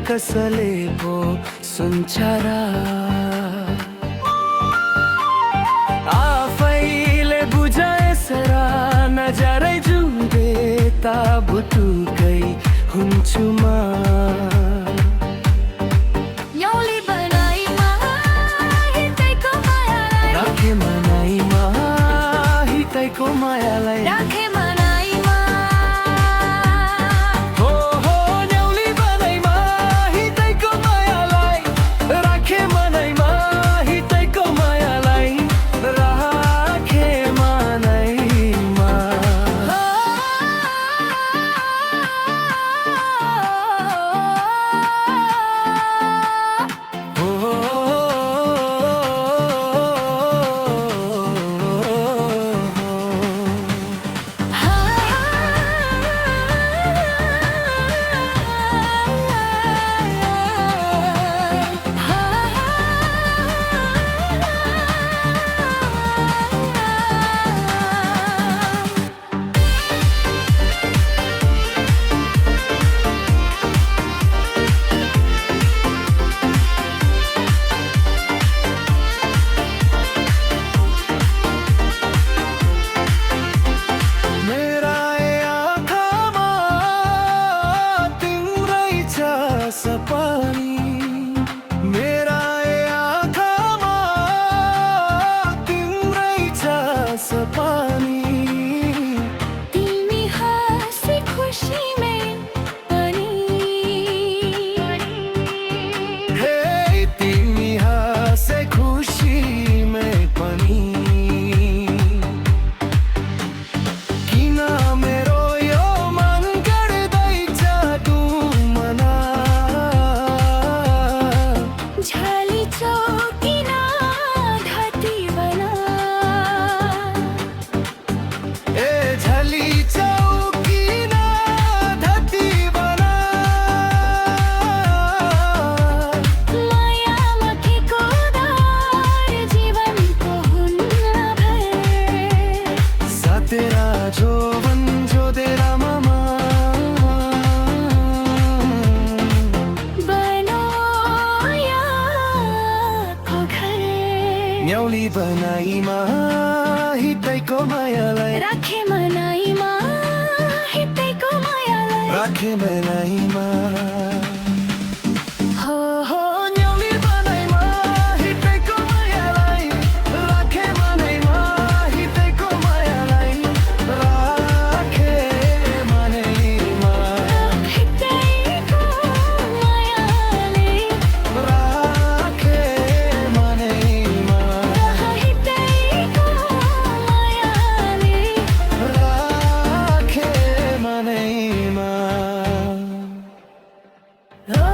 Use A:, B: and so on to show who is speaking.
A: कसले पो सुन्छ र आफैले बुझाएसरा नजरै जुँदे ता भुटुकै हुन्छु म
B: न्याउली बनाइमा हितैको मायालाई
A: राखे मनाइमा हितैको मायालाई
B: राखे मनाइमा
A: हो हो न्याउली बनाइमा हितैको मायालाई राखे मनाइमा हितैको मायालाई राखे मनाइमा सपानी मेरा आँखामा तिम्रै छ सपानी
B: तिमी हाँसी खुसीमै पनि
A: हे तिमी हाँसे खुसीमै पनि किन मेरो यो मन गर्दैछ डुमना
B: झली चौकिन घटी बना
A: ए झली चौकिन धती बना
B: माया मखेको दार जीवनको हुन्न भर
A: सातेरा जोवन जोदेरा मामा
B: बनायाको घर
A: न्याउली बनाइमा हितैको मायालाई
B: राखे मनाइमा हितैको मायालाई
A: राखे मनाइमा
B: हो हो
A: न्याउली बनाइमा हितैको मायालाई राखे मनाइमा हितैको मायालाई राखे मनाइमा
B: हितैको मायाले
A: राखे मनाइमा
B: हितैको मायाले
A: राखे मनाइमा
B: ओ